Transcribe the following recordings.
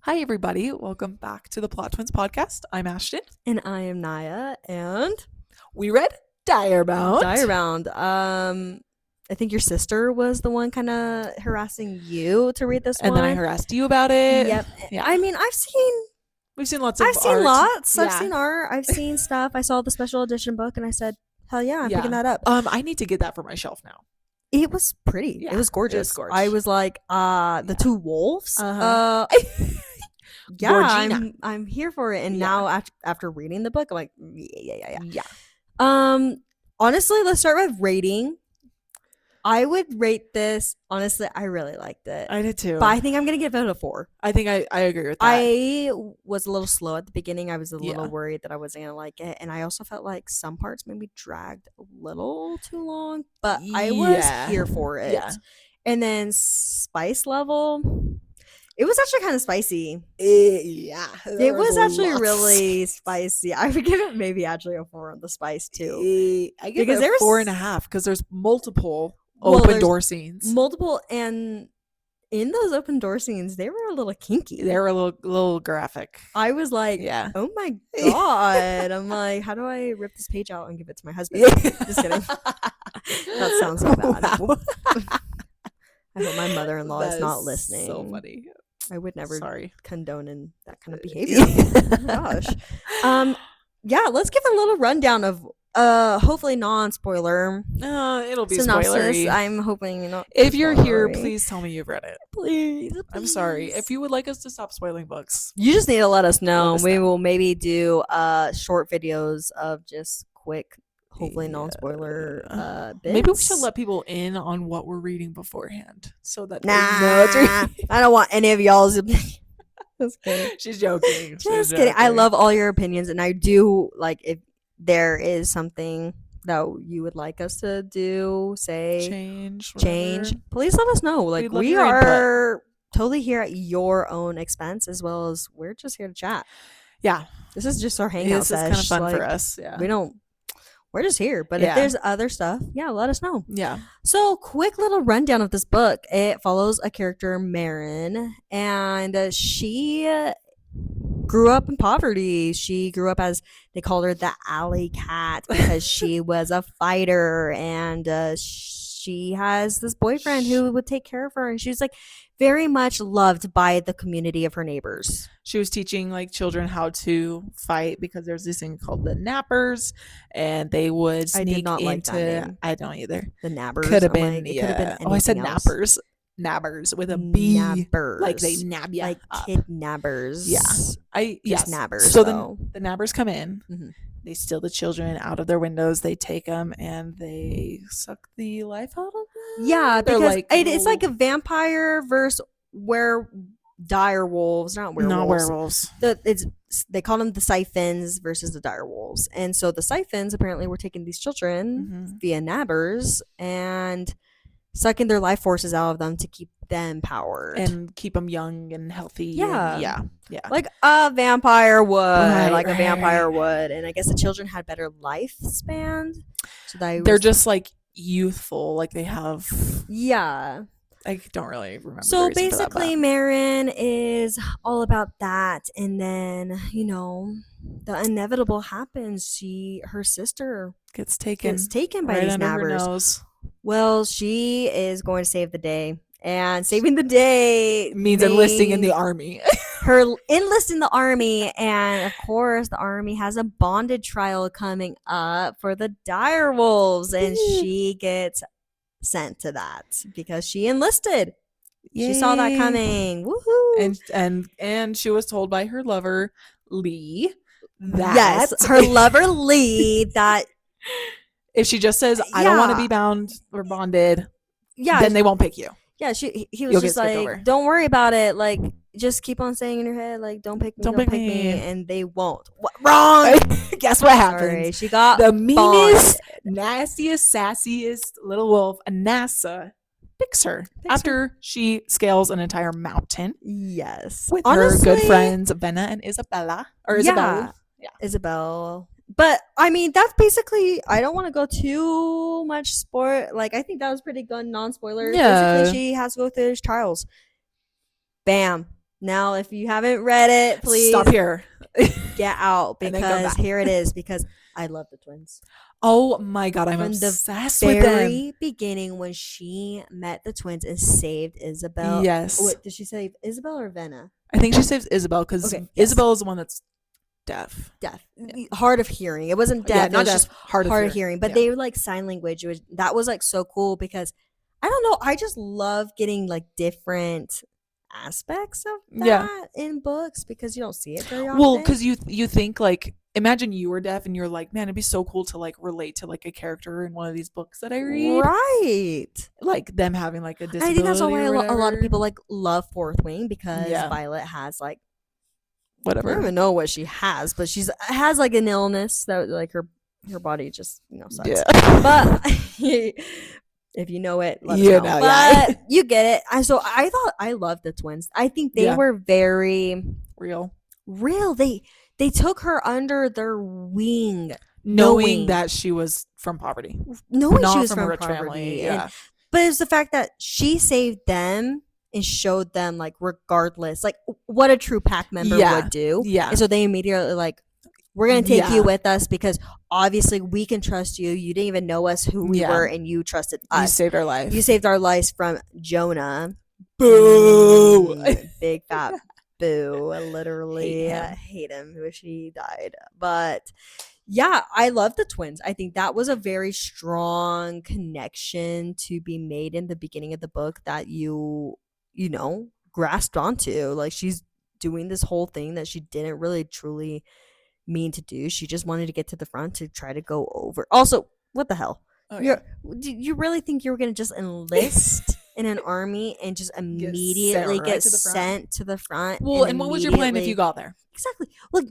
Hi, everybody. Welcome back to the Plot Twins podcast. I'm Ashton. And I am Naya, and We read Direbound. I think your sister was the one kind of harassing you to read this And one. then I harassed you about it. Yep. Yeah. I mean, We've seen lots of I've seen art. lots. Yeah. I've seen art. I've seen stuff. I saw the special edition book, and I said, "Hell yeah, I'm picking that up." I need to get that for my shelf now. It was pretty. Yeah, it was gorgeous. it was gorgeous. I was like, the two wolves. Uh-huh. Yeah, Georgina. I'm here for it. And Yeah. now after reading the book, I'm like, yeah. Yeah. Honestly, let's start with rating. I would rate this. Honestly, I really liked it. I did too. But I think I'm gonna give it a 4. I think I agree with that. I was a little slow at the beginning. I was a little Yeah. worried that I wasn't gonna like it, and I also felt like some parts maybe dragged a little too long. But I was Yeah. here for it. Yeah. And then spice level, it was actually kind of spicy. Yeah. It was actually really spicy. I would give it maybe actually a 4 on the spice too. I give Because it there's- 4.5 because there's multiple Well, open there's door scenes. Multiple, and in those open door scenes, they were a little kinky. They were a little graphic. I was like, Yeah. oh my god. I'm like, how do I rip this page out and give it to my husband? Just kidding. That sounds so bad. Wow. I hope my mother-in-law That is not is listening. So funny. I would never Sorry. condone in that kind of behavior. Oh my gosh. Yeah, let's give a little rundown of hopefully non-spoiler It'll be synopsis. spoilery. I'm hoping not. If you're here, spoilery. please tell me you've read it. Please. I'm sorry. please. If you would like us to stop spoiling books, You just need to let us know. Let us We know. will maybe do short videos of just quick, hopefully Yeah. non-spoiler bits. maybe we should let people in on what we're reading beforehand so that they know Nah, it's reading. I don't want any of y'all's opinions. Just kidding. She's joking. Just kidding. I love all your opinions, and I do like if there is something that you would like us to do, say, change. please let us know. Like, We'd love we your input. are totally here at your own expense, as well as we're just here to chat. Yeah, This is just our hangout this is kind of sesh. fun Like, for us. Yeah, we're just here. But Yeah. if there's other stuff, yeah, let us know. yeah. So, quick little rundown of this book. It follows a character, Marin, and she grew up in poverty. She grew up as, they called her the alley cat because she was a fighter, and she has this boyfriend who would take care of her, and she's like very much loved by the community of her neighbors. She was teaching like children how to fight because there's this thing called the nappers, and they would I did sneak not like into. that name. I don't either. The nabbers. Could have I'm been. like, it Yeah. could have been I said anything else. nappers. Nabbers with a B. Nabbers. Like they nab ya Like up. kidnappers. Yeah. Just Yes. nabbers. So though. the nabbers come in. Mhm. They steal the children out of their windows. They take them and they suck the life out of them. Yeah, They're because like it's like a little- vampire versus direwolves, not werewolves. not werewolves. They call them the siphons versus the direwolves, and so the siphons apparently were taking these children Mhm. via nabbers and sucking their life forces out of them to keep them powered, And keep them young and healthy. Yeah. And, yeah. like a vampire would, Right, like a right, vampire right. would. And I guess the children had better lifespan, so They're just like youthful. Like they have. yeah. I don't really remember. So the reason for that, but- basically, Marin is all about that, and then the inevitable happens. Her sister gets taken. gets taken by right these under her nabbers. nose. Well, she is going to save the day, and saving the day Means enlisting in the means army. her enlisting the army, and of course, the army has a bonded trial coming up for the direwolves, and she gets sent to that because she enlisted. She saw that Yay. coming. Woohoo! And she was told by her lover Lee that Yes, her lover Lee. That if she just says I don't want to Yeah. be bound or bonded, yeah, then they won't pick you. yeah. He You'll was get just skipped like, over. don't worry about it. Like, just keep on saying in your head, like, don't pick me, Don't don't pick pick me, me. and they won't. Wrong. Guess what Sorry, happens? she got The meanest, bonded. nastiest, sassiest little wolf, Anassa, picks her Picks after she scales an entire mountain Yes, with her good Honestly, friends Venna and Isabella or Isabel. Yeah, Isabel. But I mean, that's basically. I don't want to go too much sport. Like, I think that was pretty good non-spoiler. Yeah. Basically, she has to go through these trials. Bam. Now, if you haven't read it, please Stop here. get out And then come because back. here it is. Because I love the twins. Oh my god, I'm From the obsessed with them. very beginning, when she met the twins and saved Isabel. Yes. What did she save? Isabel or Venna? I think she saves Isabel because Okay, yes. Isabel is the one that's deaf. Deaf, hard of hearing. It wasn't deaf. not it was deaf, just hard of hearing. But Yeah. they were like sign language. That was like so cool because I don't know. I just love getting like different aspects of that in books because you don't see it very often. Well, because you think like, imagine you were deaf and you're like, man, it'd be so cool to like relate to like a character in one of these books that I read, right? like them having like a disability. I think that's why a lot of people like love Fourth Wing because Violet has like whatever. I don't even know what she has, but she's has like an illness that like her body just sucks. Yeah. But if you know it, let us know. But you get it. So I thought I loved the twins. I think they were very real. They took her under their wing, knowing that she was from poverty, knowing not she was from a rich poverty. family. But it's the fact that she saved them and showed them like regardless, like what a true pack member would do. Yeah. And so they immediately like, we're gonna take you with us because obviously we can trust you. You didn't even know us who we were, and you trusted us. You saved our life. You saved our lives from Jonah. Boo! Big fat boo. Literally hate him. Wish he died. But yeah, I love the twins. I think that was a very strong connection to be made in the beginning of the book that you grasped onto. Like, she's doing this whole thing that she didn't really truly mean to do. She just wanted to get to the front to try to go over. Also, what the hell? Do you really think you were going to just enlist in an army and just immediately get sent to the front? Well, and what was your plan if you got there? Exactly. Look,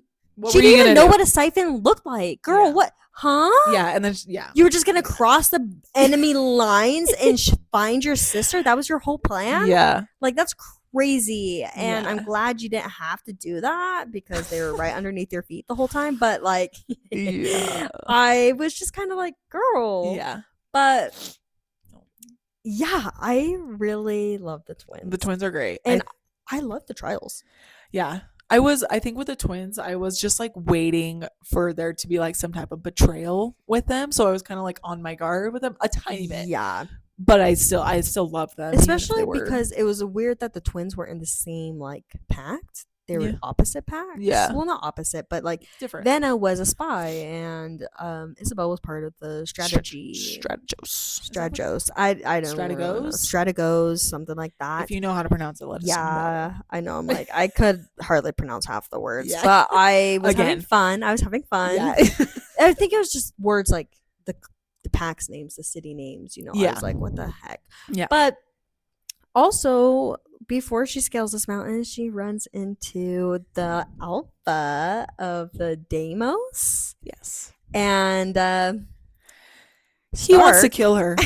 she didn't even know what a siphon looked like. Girl, what? Huh? Yeah, and then you were just going to cross the enemy lines and find your sister? That was your whole plan? Yeah. Like, that's crazy. And I'm glad you didn't have to do that because they were right underneath your feet the whole time. But like, I was just kind of like, girl. Yeah. But yeah, I really love the twins. The twins are great. And I love the trials. Yeah. I think with the twins, I was just like waiting for there to be like some type of betrayal with them. So I was kind of like on my guard with them a tiny bit. Yeah. But I still love them. Especially because it was weird that the twins were in the same like pact. They were opposite packs. Yeah. Well, not opposite, but like different. Venna was a spy and Isabel was part of the strategy. Strategos. I don't know. Strategos, something like that. If you know how to pronounce it, let us know. Yeah, I know. I'm like, I could hardly pronounce half the words. But I was having fun. Yeah. I think it was just words like the packs names, the city names, I was like, what the heck? Yeah. But also, before she scales this mountain, she runs into the alpha of the Deimos. Yes. And he wants to kill her.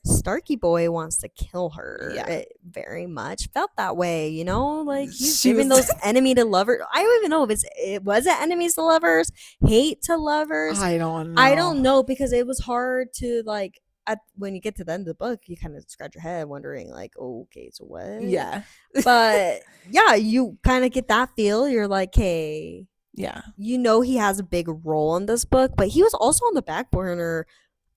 Starky boy wants to kill her. It very much felt that way, like he's giving those enemy to lovers. I don't even know if was it enemies to lovers, hate to lovers. I don't know because it was hard to like when you get to the end of the book, you kind of scratch your head wondering like, okay, so what? Yeah. But yeah, you kind of get that feel. You're like, hey, yeah, he has a big role in this book, but he was also on the back burner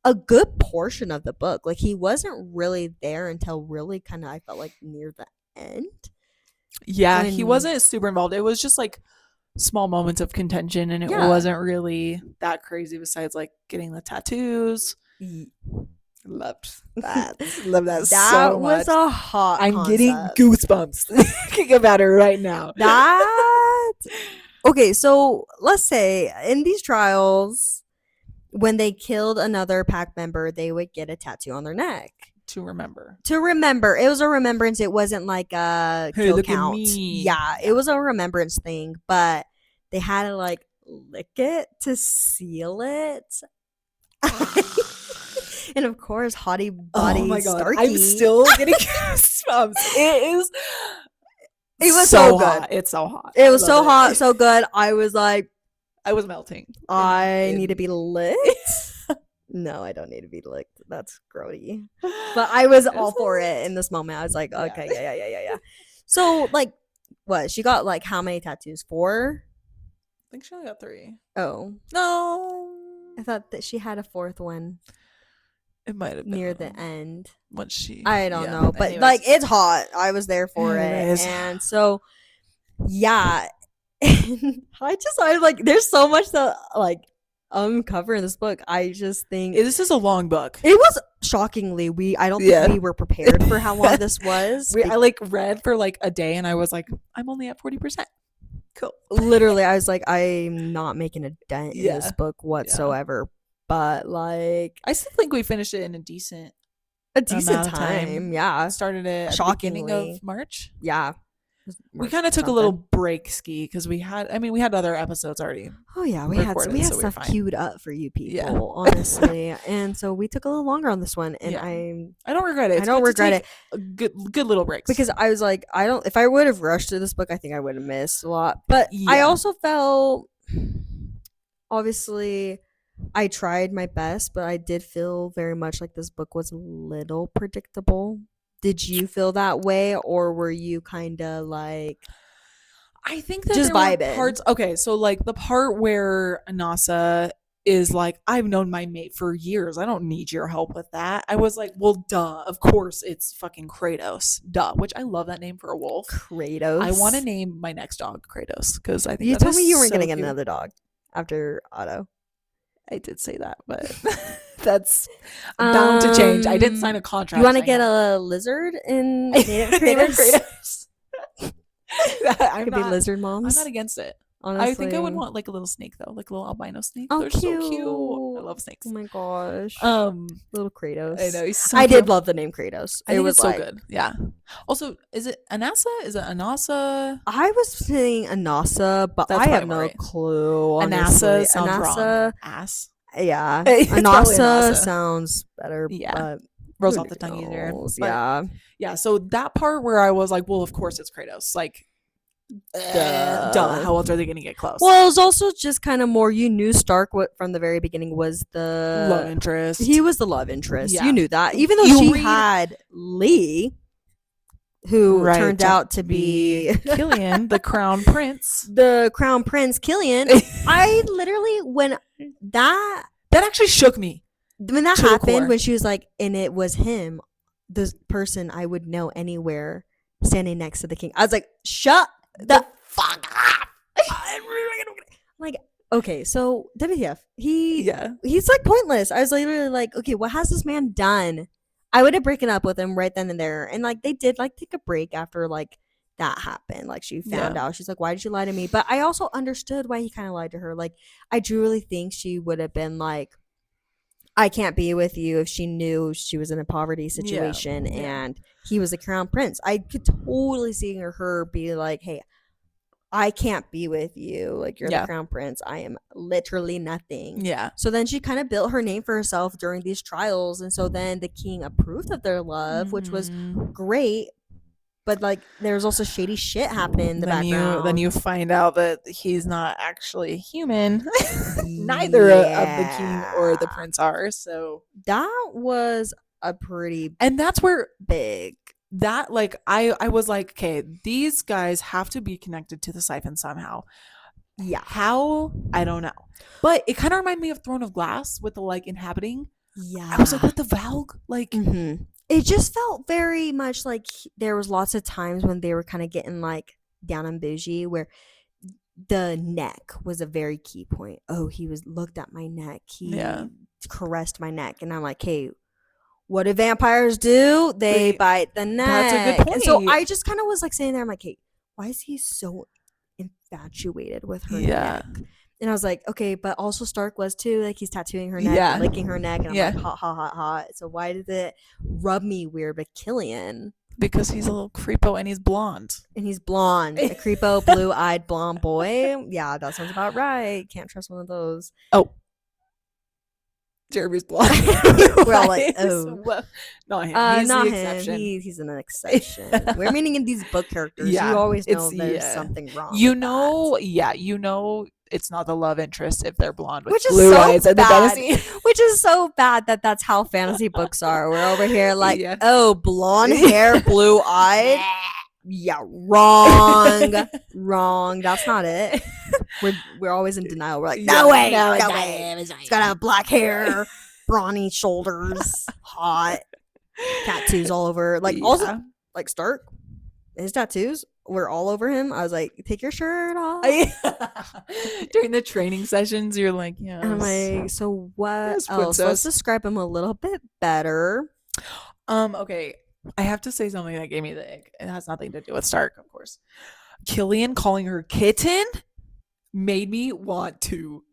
a good portion of the book. Like, he wasn't really there until really kind of, I felt like, near the end. Yeah, he wasn't super involved. It was just like small moments of contention, and it wasn't really that crazy besides like getting the tattoos. Loved that. Love that so much. That was a hot I'm concept. getting goosebumps thinking about it right now. Okay, so let's say in these trials, when they killed another pack member, they would get a tattoo on their neck. To remember. It was a remembrance. It wasn't like a kill count. Yeah, it was a remembrance thing, but they had to like lick it to seal it. And of course, hottie body Starky. I'm still getting goosebumps. It was so good. Hot. It's so hot. It was so hot, so good. I was like, I was melting. I need to be licked. No, I don't need to be licked. That's grody. But I was all for it in this moment. I was like, okay, yeah. So, like, what? She got, like, how many tattoos? 4? I think she only got 3. Oh. No. I thought that she had a 4th one. It might have been near the end. What she? I don't know, but anyways. Like, it's hot. I was there for it, and so yeah. I'm like, there's so much to like uncover in this book. I just think this is a long book. It was shockingly. I don't think we were prepared for how long this was. I like read for like a day, and I was like, I'm only at 40%. Cool. Literally, I was like, I'm not making a dent in this book whatsoever. But like, I still think we finished it in a decent time. Yeah, started it at the beginning of March. Yeah, we kind of took a little break ski because we had other episodes already. Oh yeah, we had stuff queued up for you people, honestly, and so we took a little longer on this one, and I don't regret it. I don't regret it. Good little breaks, because I was like, if I would have rushed through this book, I think I would have missed a lot. But I also felt, obviously, I tried my best, but I did feel very much like this book was a little predictable. Did you feel that way, or were you kind of like, I think that just there were parts. Okay, so like the part where Anasa is like, I've known my mate for years. I don't need your help with that. I was like, well, duh. Of course it's fucking Kratos. Duh. Which I love that name for a wolf. Kratos. I want to name my next dog Kratos because I think you told me you weren't gonna get another dog after Otto. I did say that, but that's bound to change. I didn't sign a contract. You want to get a lizard in Kratos? Could be lizard moms. I'm not against it. Honestly. I think I would want like a little snake though, like a little albino snake. Oh, they're cute. So cute. I love snakes. Oh my gosh. Little Kratos. I know. He's so I did love the name Kratos. It was so good. Yeah. Also, is it Anasa? Is it Anasa? I was saying Anasa, but I have no clue. Anasa sounds wrong. Ass. Yeah. Anasa sounds better. Yeah. But rolls off the tongue easier. Yeah. Yeah. So that part where I was like, well, of course it's Kratos. Like, duh. How else are they going to get close? Well, it was also just kind of more, you knew Stark from the very beginning was the love interest. He was the love interest. Yeah. You knew that. Even though she had Lee, who turned out to be Killian, the crown prince. The crown prince, Killian. I literally, when that actually shook me. When that happened, when she was like, and it was him, the person I would know anywhere standing next to the king. I was like, shut the fuck up. Like, okay, so WTF. He's like pointless. I was literally like, okay, what has this man done? I would have broken up with him right then and there. And like they did like take a break after like that happened. Like she found out. She's like, why did you lie to me? But I also understood why he kind of lied to her. Like, I truly think she would have been like, I can't be with you, if she knew she was in a poverty situation and he was the crown prince. I could totally see her be like, hey, I can't be with you. Like, you're the crown prince. I am literally nothing. Yeah. So then she kind of built her name for herself during these trials. And so then the king approved of their love, which was great. But like, there's also shady shit happening in the background. Then you find out that he's not actually a human. Neither of the king or the prince are. So that was a pretty, and that's where big. That like I was like, okay, these guys have to be connected to the siphon somehow. Yeah. How? I don't know. But it kind of reminded me of Throne of Glass with the like inhabiting. Yeah. I was like, what the Valg? Like. Mm-hmm. It just felt very much like there was lots of times when they were kind of getting like down and bougie, where the neck was a very key point. Oh, he looked at my neck. He caressed my neck. And I'm like, hey, what do vampires do? They bite the neck. That's a good point. And so I just kind of was like sitting there. I'm like, hey, why is he so infatuated with her neck? And I was like, okay, but also Stark was too. Like, he's tattooing her neck, licking her neck, and I'm like, hot, hot, hot, hot. So why did it rub me weird with Killian? Because he's a little creepo and he's blonde. And he's blonde. A creepo, blue-eyed, blonde boy. Yeah, that sounds about right. Can't trust one of those. Oh. Jeremy's blonde. We're all like, oh. Well, not him. He's not the him. exception. He's an exception. We're meaning in these book characters. You always know there's something wrong. You know it's not the love interest if they're blonde with blue eyes and the fantasy. Which is so bad that's how fantasy books are. We're over here like, oh, blonde hair, blue eyed. Yeah, wrong. Wrong. That's not it. We're always in denial. We're like, no way. It's got to have black hair, brawny shoulders, hot, tattoos all over. Like, also, like, Stark, his tattoos were all over him. I was like, take your shirt off. During the training sessions, you're like, yeah. And I'm like, so what else? Let's describe him a little bit better. Okay. I have to say something that gave me the ick. It has nothing to do with Stark, of course. Killian calling her kitten made me want to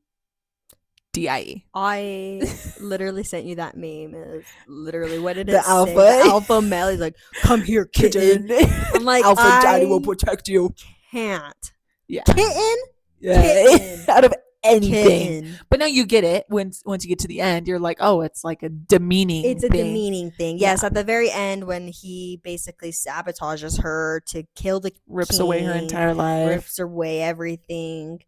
DIE. I literally sent you that meme. It's literally what it is. The alpha. The alpha male. He's like, come here, kitten. I'm like, alpha daddy will protect you. Can't. Yeah. Kitten? Yeah. Kitten. Out of anything. Kitten. But now you get it. Once you get to the end, you're like, oh, it's like a demeaning It's a demeaning thing. Yes, at the very end when he basically sabotages her to kill the rips king, away her entire life. Rips away everything.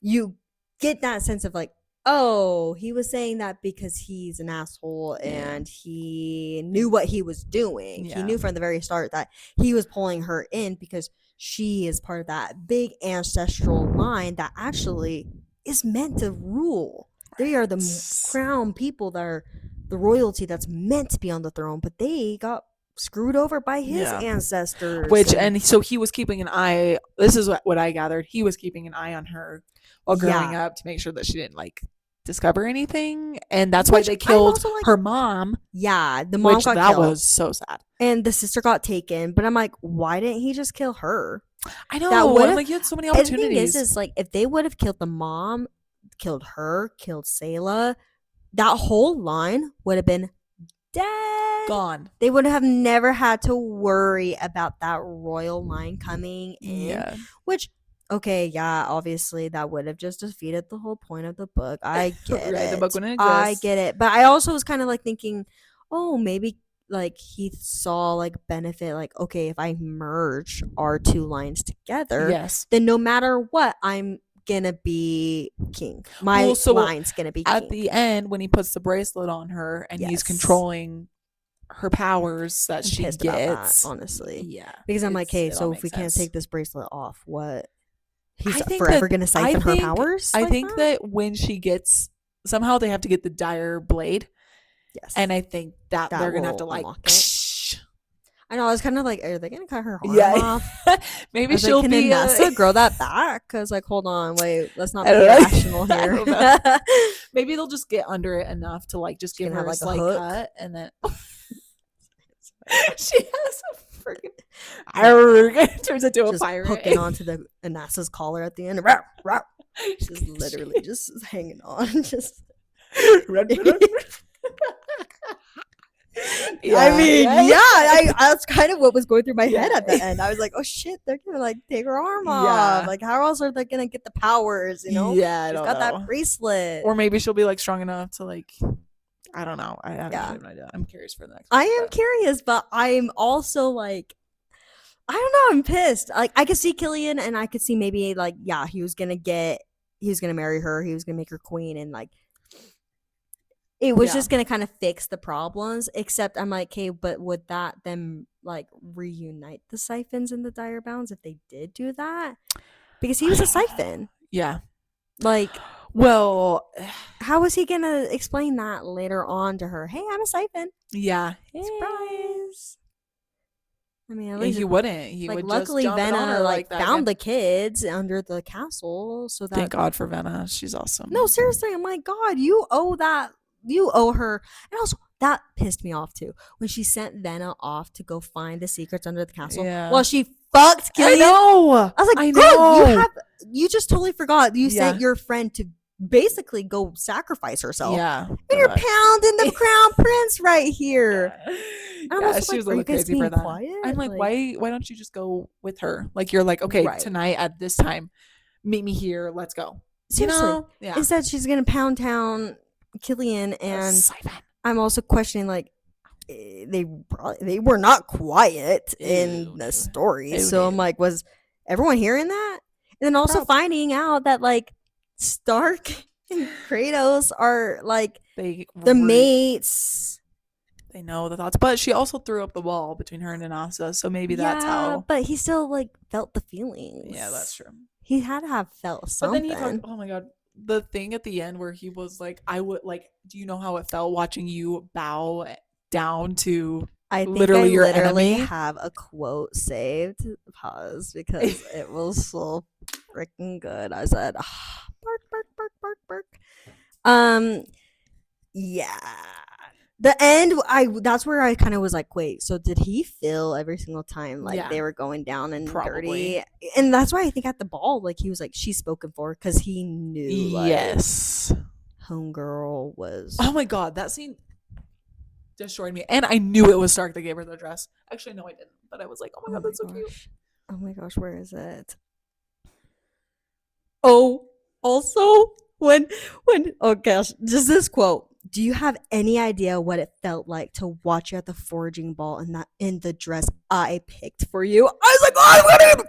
You get that sense of like, oh, he was saying that because he's an asshole and he knew what he was doing. Yeah. He knew from the very start that he was pulling her in because she is part of that big ancestral line that actually is meant to rule. They are the crown people that are the royalty that's meant to be on the throne, but they got screwed over by his ancestors. And so he was keeping an eye. This is what I gathered. He was keeping an eye on her while growing up to make sure that she didn't like discover anything, and that's why they killed her mom. Yeah, the mom got killed. That was so sad. And the sister got taken, but I'm like, why didn't he just kill her? I know. I'm like, you had so many opportunities. The thing is like if they would have killed the mom, killed her, killed Sayla, that whole line would have been dead. Gone. They would have never had to worry about that royal line coming in. Yeah. Which, okay, yeah, obviously that would have just defeated the whole point of the book. I get it. The book wouldn't exist. I get it. But I also was kind of like thinking, oh, maybe like he saw like benefit, like, okay, if I merge our two lines together, then no matter what, I'm gonna be king. My line's gonna be king. At the end, when he puts the bracelet on her and he's controlling her powers that she gets, that, honestly, because I'm like, hey, so if we can't take this bracelet off, what? He's forever gonna siphon her powers. I think that when she gets, somehow they have to get the dire blade. Yes, and I think that they're gonna have to like. I know. I was kind of like, are they gonna cut her arm off? Maybe she'll like, be. Can grow that back? Because like, hold on, wait, let's not be irrational here. Maybe they'll just get under it enough to like just give her like a slight cut, and then she has a freaking turns into a pirate, hooking onto the Anasa's collar at the end. Just literally just hanging on, just. That's kind of what was going through my head at the end. I was like, oh shit, they're gonna like take her arm off. Like, how else are they gonna get the powers, you know? Yeah, she's got that bracelet. Or maybe she'll be like strong enough to like, I don't know. I have no idea. I'm curious for the next one. I am curious, but I'm also like, I don't know, I'm pissed. Like, I could see Killian, and I could see maybe like, he was gonna marry her, he was gonna make her queen, and like it was just gonna kind of fix the problems. Except I'm like, okay, but would that then like reunite the Siphons and the Direbounds if they did do that? Because he was a Siphon. Yeah. Like, well, how was he gonna explain that later on to her? Hey, I'm a Siphon. Yeah. Surprise. I mean, at least he wouldn't. He would luckily just Venna like found the kids under the castle, so that thank God for Venna. She's awesome. No, seriously, I'm like, God, you owe her. And also, that pissed me off too when she sent Venna off to go find the secrets under the castle. Yeah. Well, she fucked Killian. I know. I was like, girl, you just totally forgot. You sent your friend to basically go sacrifice herself. Yeah. And you're pounding the crown prince right here. Yeah, she was a little crazy for that. Quiet? I'm like, why don't you just go with her? Like, you're like, okay, tonight at this time, meet me here. Let's go. Seriously. Instead, she's gonna pound town Killian, and I'm also questioning like they were not quiet in the story. So I'm like, was everyone hearing that? And then also finding out that like Stark and Kratos are like the mates. they know the thoughts. But she also threw up the wall between her and Anasa, so maybe that's how. But he still like felt the feelings. Yeah, that's true. He had to have felt something. But then he talked. Oh my god, the thing at the end where he was like, "I would like. Do you know how it felt watching you bow down to literally your enemy?" Have a quote saved. Pause because it was so freaking good. I said, bark, bark, bark, bark, bark. Yeah. The end, that's where I kind of was like, wait, so did he feel every single time like they were going down and dirty? And that's why I think at the ball, like he was like, she's spoken for, because he knew yes, homegirl was. Oh my god, that scene destroyed me. And I knew it was Stark that gave her the dress. Actually, no, I didn't. But I was like, oh my god, that's so cute. Oh my gosh, where is it? Oh, also when oh gosh, just this quote. Do you have any idea what it felt like to watch you at the foraging ball and not in the dress I picked for you? I was like, oh,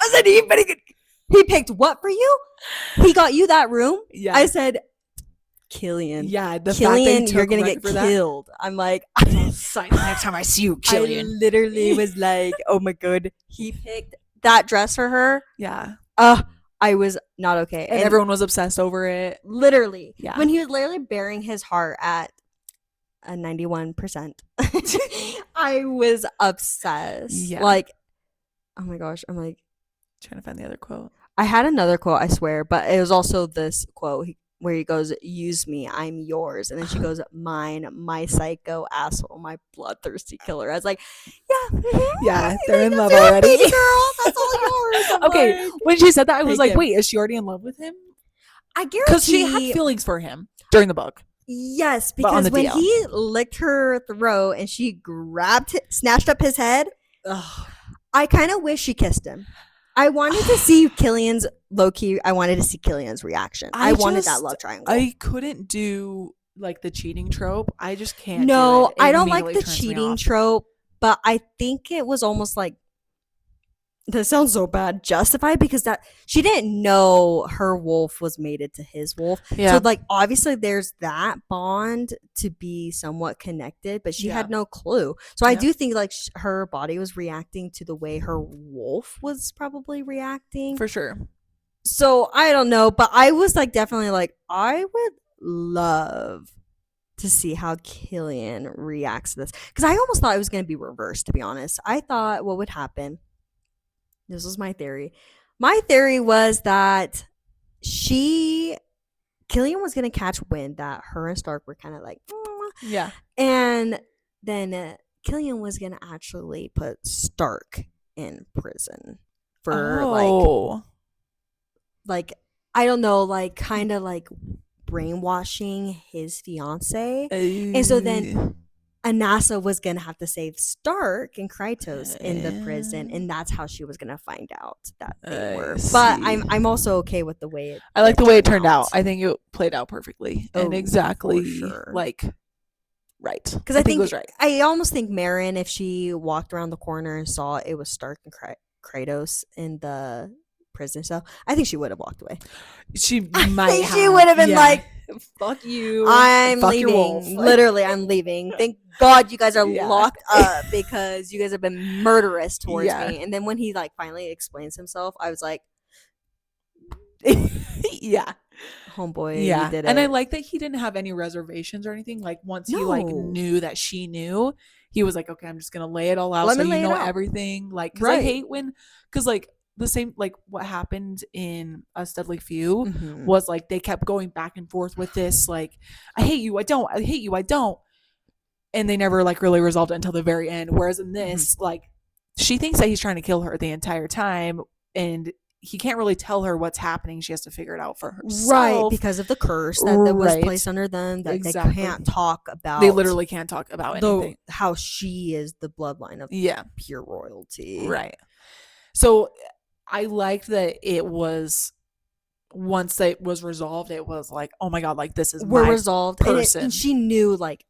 I said, he picked what for you? He got you that room? Yeah. I said, Killian. Yeah, Killian, you're going to get killed. That. I'm like, next time I see you, Killian. I literally was like, oh my god. He picked that dress for her? Yeah. I was not okay. And everyone was obsessed over it. Literally. Yeah. When he was literally bearing his heart at a 91%. I was obsessed. Yeah. Like, oh my gosh. I'm like. Trying to find the other quote. I had another quote, I swear. But it was also this quote where he goes, use me, I'm yours. And then she goes, mine, my psycho asshole, my bloodthirsty killer. I was like, yeah. Yeah, they're in love already. Girl, that's all yours. Okay, like, when she said that, I was like, wait, is she already in love with him? I guarantee. Because she had feelings for him during the book. Yes, because when he licked her throat and she snatched up his head, I kind of wish she kissed him. I wanted to see Killian's low-key. I wanted to see Killian's reaction. I wanted that love triangle. I couldn't do like the cheating trope. I just can't. No, I don't like the cheating trope, but I think it was almost like, that sounds so bad, justified, because that she didn't know her wolf was mated to his wolf. Yeah. So like obviously there's that bond to be somewhat connected, but she had no clue. So I do think like her body was reacting to the way her wolf was probably reacting. For sure. So I don't know, but I was like definitely like, I would love to see how Killian reacts to this, because I almost thought it was going to be reversed, to be honest. I thought what would happen, this was my theory. My theory was that Killian was going to catch wind that her and Stark were kind of like, yeah. And then Killian was going to actually put Stark in prison for like, I don't know, like kind of like brainwashing his fiance. And so then Anasa was going to have to save Stark and Krytos in the prison, and that's how she was going to find out that they were. But I'm also okay with the way it I like the way it turned out. I think it played out perfectly and exactly like right. Because I think it was right. I almost think Marin, if she walked around the corner and saw it was Stark and Krytos in the prison cell, I think she would have walked away. She might have. She would have been like, fuck you. I'm leaving. Literally, I'm leaving. Thank God you guys are locked up, because you guys have been murderous towards me. And then when he like finally explains himself, I was like, yeah. Homeboy, you did it. And I like that he didn't have any reservations or anything. Like once he like knew that she knew, he was like, okay, I'm just gonna lay it all out so you know everything. Like, because I hate when, because like the same, like what happened in Us Deadly Few was like they kept going back and forth with this, like, I hate you, I don't, I hate you, I don't, and they never like really resolved it until the very end. Whereas in this, like, she thinks that he's trying to kill her the entire time, and he can't really tell her what's happening. She has to figure it out for herself, right? Because of the curse that was placed under them, that they can't talk about. They literally can't talk about anything. How she is the bloodline of pure royalty, right? So I liked that it was, once it was resolved, it was like, oh my god, like this is we're my resolved person. And she knew, like,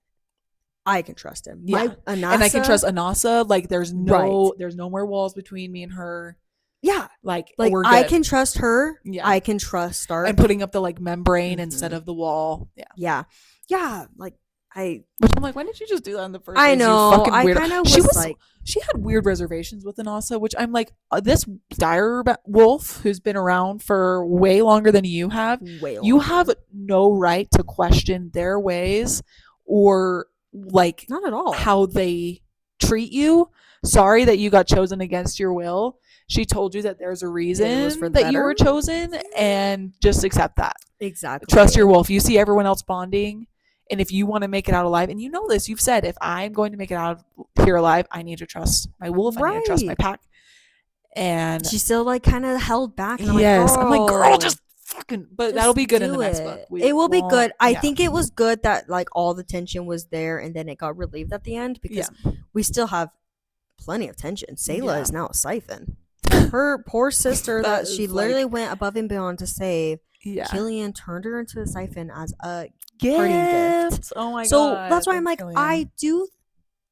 I can trust him. Yeah. And I can trust Anasa. Like there's no more walls between me and her. Yeah. Like we're good. I can trust her. Yeah. I can trust Stark. And putting up the like membrane instead of the wall. Yeah. Yeah. Yeah. Like Which I'm like, why didn't you just do that in the first I place? know. You fucking I weirdo. kind of was like, she had weird reservations with Anasa, which I'm like, this dire wolf who's been around for way longer than you have, you have no right to question their ways or like not at all how they treat you. Sorry that you got chosen against your will. She told you that there's a reason that you were chosen, and just accept that. Exactly. Trust your wolf. You see everyone else bonding, and if you want to make it out alive, and you know this, you've said, if I'm going to make it out here alive, I need to trust my wolf. I need to trust my pack. And she still like kind of held back. And I'm like, girl, just fucking. But that'll be good in the next book. It will be good. I think it was good that like all the tension was there, and then it got relieved at the end because we still have plenty of tension. Selah is now a siphon. Her poor sister that she literally went above and beyond to save. Killian turned her into a siphon as a parting gift. Oh my god! So that's why I'm like, Killian. I do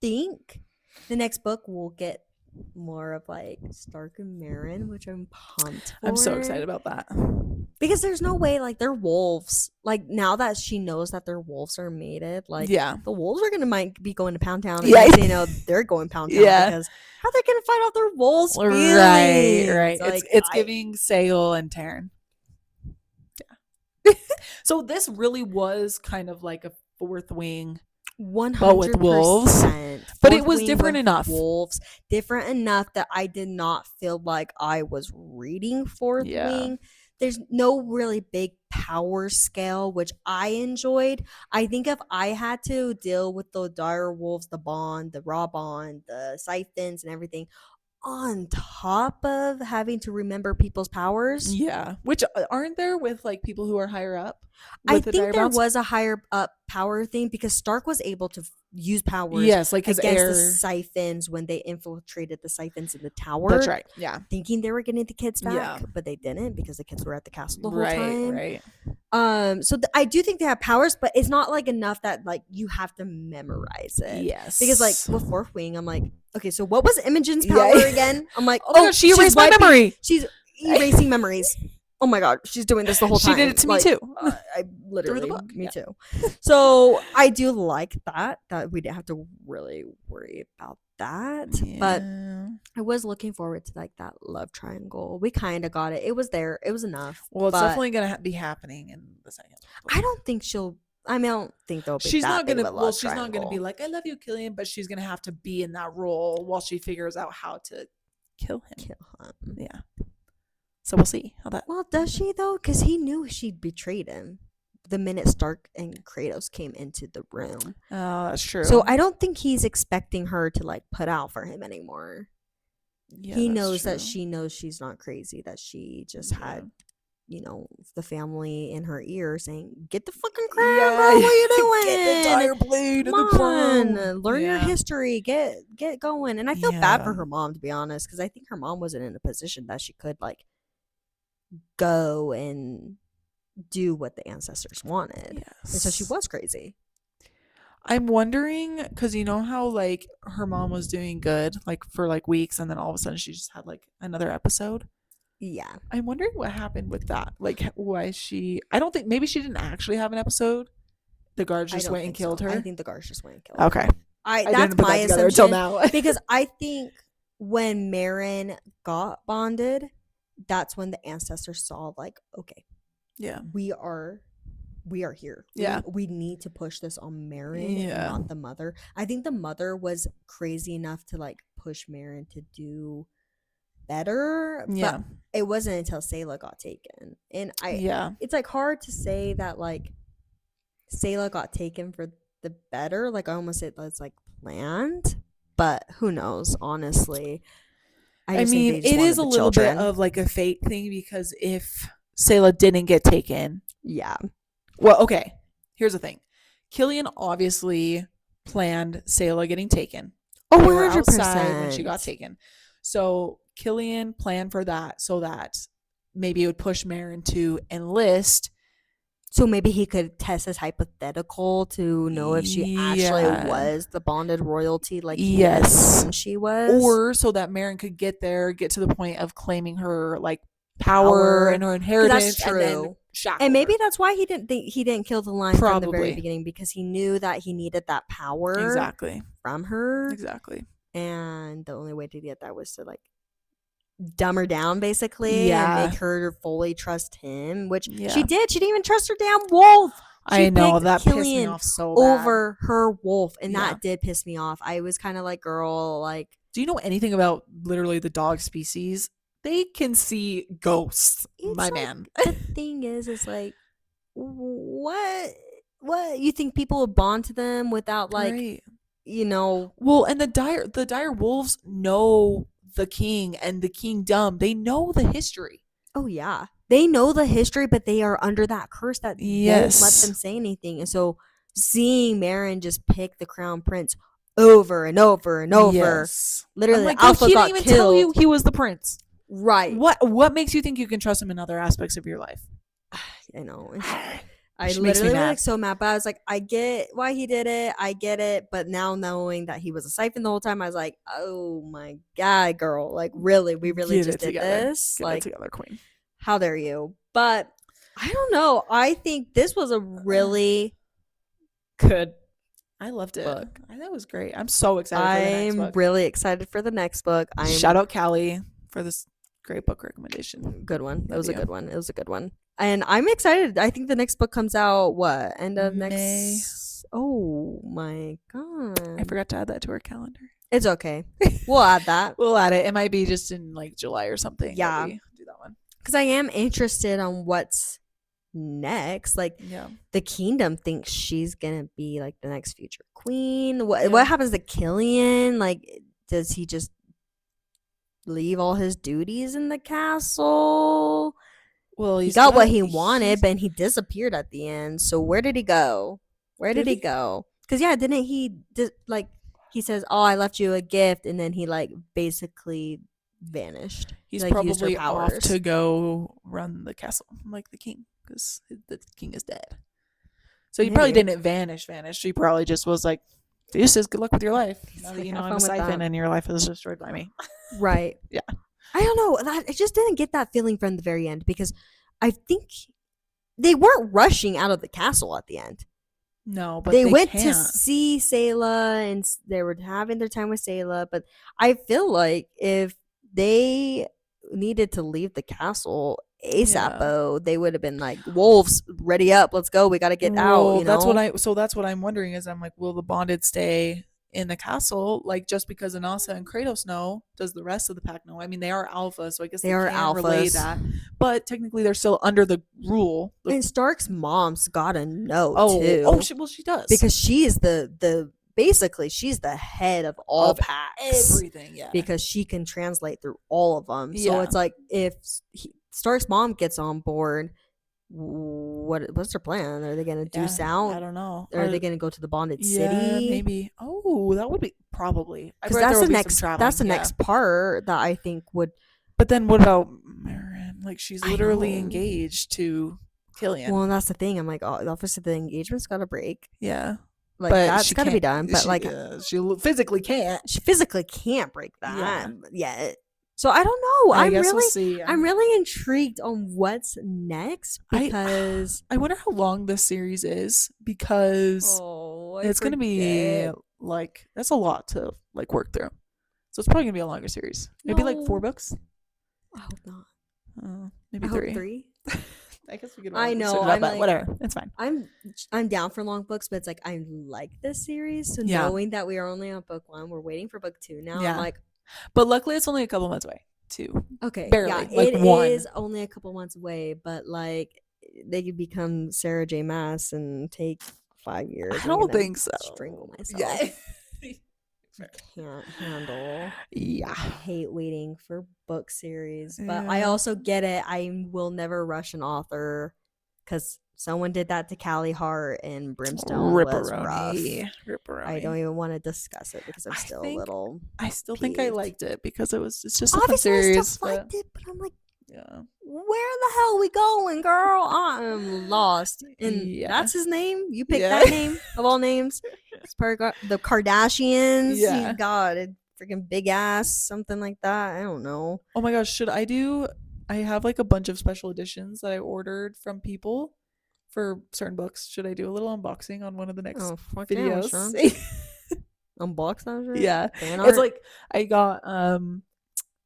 think the next book will get more of like Stark and Meryn, which I'm pumped for. I'm so excited about that because there's no way like they're wolves. Like now that she knows that their wolves are mated, like the wolves are might be going to Pound Town. And you know they're going Pound Town because how are they gonna find out their wolves' feelings? Right. Like, it's giving Sale and Taryn. Yeah. So this really was kind of like a fourth wing. 100% with wolves, but it was different enough. Wolves, different enough that I did not feel like I was reading fourth wing. There's no really big power scale, which I enjoyed. I think if I had to deal with the Direwolves, the Bond, the Raw Bond, the Siphons, and everything, on top of having to remember people's powers, which aren't there with like people who are higher up? I think there was a higher up power thing because Stark was able to use powers like his against the Siphons when they infiltrated the Siphons in the tower. That's right. Thinking they were getting the kids back, but they didn't because the kids were at the castle the whole time. Right. So I do think they have powers, but it's not like enough that like you have to memorize it. Yes. Because like with fourth wing, I'm like, okay, so what was Imogen's power again? I'm like, oh, she erased my memory. She's erasing memories. Oh my god, she's doing this the whole time. She did it to me too. I literally, me too. So I do like that we didn't have to really worry about that. But I was looking forward to like that love triangle. We kind of got it. It was there. It was enough. Well, it's definitely gonna be happening in the second book. I don't think she'll. I mean, I don't think they'll be. She's not gonna. Well, she's not gonna be like, "I love you, Killian," but she's gonna have to be in that role while she figures out how to kill him. Yeah. So we'll see how that. Well, does she though? Because he knew she'd betrayed him the minute Stark and Kratos came into the room. Oh, that's true. So I don't think he's expecting her to like put out for him anymore. Yeah, he knows that she knows she's not crazy. That she just had, you know, the family in her ear saying, "Get the fucking crown, girl. What are you doing? Get the dire blade and the crown. Learn your history. Get going." And I feel bad for her mom, to be honest, because I think her mom wasn't in a position that she could like go and do what the ancestors wanted. And so she was crazy. I'm wondering, because you know how like her mom was doing good like for like weeks, and then all of a sudden she just had like another episode. I'm wondering what happened with that. Like why I don't think, maybe she didn't actually have an episode. The guards just went and killed her. I think the guards just went and killed her. Okay. That's my assumption until now. Because I think when Meryn got bonded, that's when the ancestors saw like, okay, we are here. We need to push this on Meryn, not the mother. I think the mother was crazy enough to like push Meryn to do better, but it wasn't until Selah got taken. And it's like hard to say that like Selah got taken for the better. Like I almost said that's like planned, but who knows, honestly. I mean, it is a little bit of like a fate thing, because if Selah didn't get taken. Well, okay. Here's the thing. Killian obviously planned Selah getting taken. Oh, 100%. Outside when she got taken. So Killian planned for that so that maybe it would push Meryn to enlist. So maybe he could test his hypothetical to know if she actually was the bonded royalty, like she was, or so that Meryn could get to the point of claiming her like power and her inheritance. That's true. And then shackle And maybe her. that's why he didn't kill the lion from the very beginning, because he knew that he needed that power exactly from her. Exactly. And the only way to get that was to like dumb her down, basically, and make her fully trust him, which she did. She didn't even trust her damn wolf. She I know, that pissed me off so bad. Over her wolf, and that did piss me off. I was kind of like, girl, like, do you know anything about literally the dog species? They can see ghosts, my man. The thing is like, what you think people would bond to them without, like, you know? Well, and the dire wolves know the king and the kingdom. They know the history. Oh yeah, they know the history, but they are under that curse that won't let them say anything. And so seeing Marin just pick the crown prince over and over and over, literally, like, Alpha he didn't even tell you he was the prince. Right. What makes you think you can trust him in other aspects of your life? I know. I literally was like so mad, but I was like, I get why he did it. I get it. But now knowing that he was a siphon the whole time, I was like, oh my God, girl. Like, really? We really just did this? Get like, it together, queen. How dare you? But I don't know. I think this was a really good I loved it. Book. I thought it was great. I'm so excited for the next book. I'm really excited for the next book. Shout out Callie for this great book recommendation. Good one. It was a good one. It was a good one. And I'm excited. I think the next book comes out, what, end of May. next? Oh my God. I forgot to add that to our calendar. It's okay. We'll add that. We'll add it. It might be just in like July or something. Yeah. Do that one. Because I am interested on what's next. Like, the kingdom thinks she's going to be like the next future queen. What happens to Killian? Like, does he just leave all his duties in the castle? Well, he got what he wanted, but he disappeared at the end. So where did he go? Did he go? Because didn't he like, he says, "Oh, I left you a gift," and then he like basically vanished. He's like, probably off to go run the castle like the king, because the king is dead. So he probably didn't vanish. He probably just was like, "This is good luck with your life. Now that you know I'm a siphon and your life is destroyed by me." Right. Yeah. I don't know. I just didn't get that feeling from the very end, because I think they weren't rushing out of the castle at the end. No, but they went to see Sayla, and they were having their time with Sayla. But I feel like if they needed to leave the castle ASAP, they would have been like, "Wolves, ready up, let's go. We got to get out." You know? That's what I'm wondering is, I'm like, will the bonded stay in the castle, like, just because Anasa and Kratos know? Does the rest of the pack know? I mean, they are alpha, so I guess they are can relay that, but technically they're still under the rule. And Stark's mom's gotta know too. She does, because she is the basically she's the head of all packs, everything. Because she can translate through all of them. So it's like, if Stark's mom gets on board, what's their plan? Are they gonna deuce out? I don't know. Are they gonna go to the bonded city? Maybe. Oh, that would be probably, because that's the next. That's the next part that I think would. But then what about Marin? Like, she's literally engaged to Killian. Well, that's the thing. I'm like, oh, obviously the engagement's got to break. Yeah. Like, but that's got to be done. But she physically can't. She physically can't break that yet. So I don't know. I'm really intrigued on what's next, because I wonder how long this series is, because it's going to be like, that's a lot to like work through. So it's probably going to be a longer series. Maybe like 4 books. I hope not. Maybe 3. I guess we could. I know. I'm like, whatever. It's fine. I'm down for long books, but it's like, I like this series. So knowing that we are only on book 1, we're waiting for book 2 now. I'm like. But luckily, it's only a couple months away. 2. Okay. Barely. Yeah, like it 1. is only a couple months away, but like, they could become Sarah J. Maas and take 5 years. I don't think so. Strangle myself. Yeah. Can't handle. Yeah. I hate waiting for book series, but I also get it. I will never rush an author, because someone did that to Callie Hart and Brimstone. Was rough. Ripperoni. I don't even want to discuss it, because I'm still a little. I still think I liked it, because it's just a fun series. I still liked it, but I'm like, where the hell are we going, girl? I am lost. And that's his name. You picked that name of all names. It's the Kardashians. God, a freaking big ass, something like that. I don't know. Oh my gosh, should I do I have like a bunch of special editions that I ordered from people for certain books. Should I do a little unboxing on one of the next videos? Yeah, sure. Unbox that shit? Yeah. It's like I got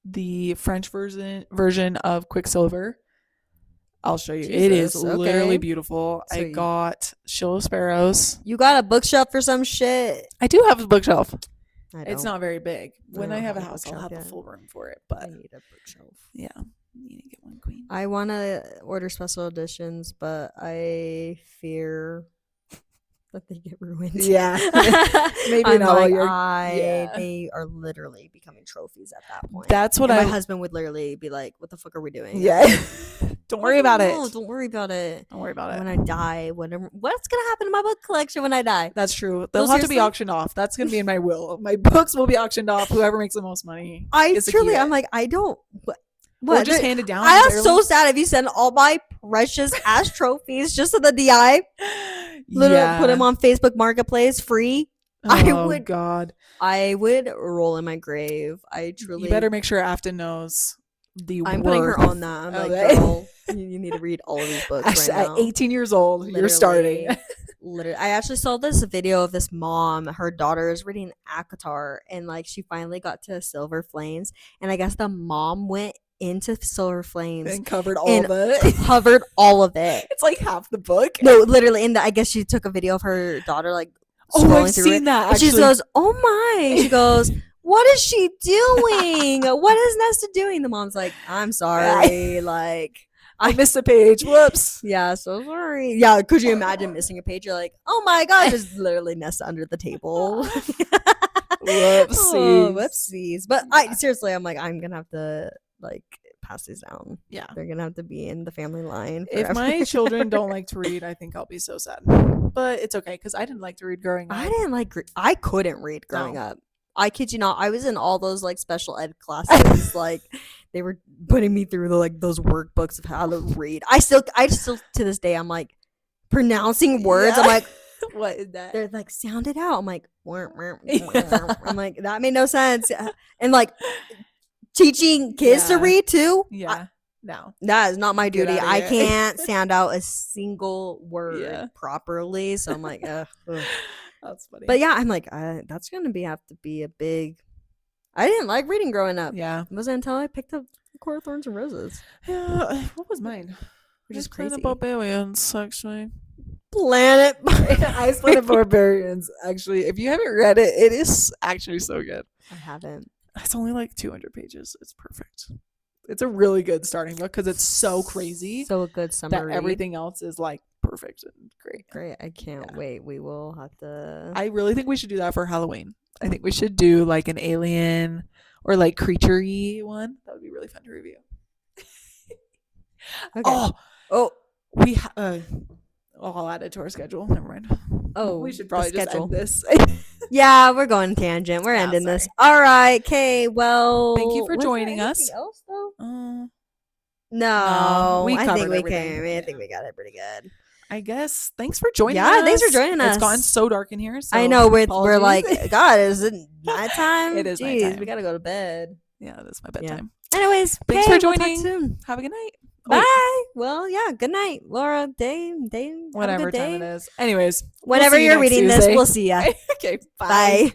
the French version of Quicksilver. I'll show you. Jesus, it is literally beautiful. So I got Shield of Sparrows. You got a bookshelf for some shit? I do have a bookshelf. It's not very big. When I have a house, I'll have a full room for it. But I need a bookshelf. Yeah. You need to get one, queen. I want to order special editions, but I fear that they get ruined. Yeah. Maybe not. They are literally becoming trophies at that point. That's what my husband would literally be like, what the fuck are we doing? Yeah. Don't worry about it. Don't worry about it. Don't worry about it. When I die, what's going to happen to my book collection when I die? That's true. They'll have to be auctioned off. That's going to be in my will. My books will be auctioned off. Whoever makes the most money. I'm like, I don't. What? Or just hand it down. I am so sad if you send all my precious ass trophies just to the DI. Literally put them on Facebook Marketplace free. God. I would roll in my grave. I truly. You better make sure Afton knows I'm putting her on that. I'm like, girl, you need to read all of these books right now. At 18 years old, you're starting. Literally, I actually saw this video of this mom. Her daughter is reading ACOTAR, and like she finally got to Silver Flames, and I guess the mom went into Silver Flames and covered all of it. Covered all of it. It's like half the book. No, literally. I guess she took a video of her daughter like scrolling I've through seen it. that. And she goes, "Oh my!" She goes, "What is she doing? What is Nesta doing?" The mom's like, "I'm sorry, like I missed a page. Whoops." Yeah, so sorry. Yeah, could you imagine missing a page? You're like, "Oh my god!" There's literally Nesta under the table. Whoopsies. Oh, whoopsies. But seriously, I'm like, I'm gonna have to like pass these down. Yeah, they're gonna have to be in the family line forever. If my children don't like to read, I think I'll be so sad. But it's okay because I didn't like to read growing up. I couldn't read growing up. I kid you not. I was in all those like special ed classes. Like they were putting me through those workbooks of how to read. I still to this day I'm like pronouncing words. I'm like, what is that? They're like, sound it out. I'm like, I'm like, that made no sense. And like teaching kids to read too. Yeah. No, that is not my duty. I can't sound out a single word properly. So I'm like, ugh. That's funny. But yeah, I'm like, that's gonna have to be a big. I didn't like reading growing up. Yeah, it wasn't until I picked up Court of Thorns and Roses. Yeah, what was mine? Which is crazy. Planet Barbarians, actually. Planet Planet Barbarians. Actually, if you haven't read it, it is actually so good. I haven't. It's only like 200 pages. It's perfect. It's a really good starting book because it's so crazy. So a good summary. That everything else is like perfect and great. Great. I can't wait. We will have to. I really think we should do that for Halloween. I think we should do like an alien or like creature-y one. That would be really fun to review. Okay. We I'll add it to our schedule. Never mind. Oh, we should probably just end this. Yeah, we're going tangent. We're ending this. All right. Okay. Well, thank you for joining us. Else, though? No, I think we came. I think we got it pretty good. I guess. Thanks for joining us. Yeah, thanks for joining us. It's gotten so dark in here. So I know we're like, God, is it nighttime? It is Jeez, nighttime. We gotta go to bed. Yeah, that's my bedtime. Yeah. Anyways, thanks for joining. We'll talk soon. Have a good night. Bye. Well, yeah. Good night, Laura. Day. Whatever time it is. Anyways, whenever you're reading this, we'll see ya. Okay. Bye.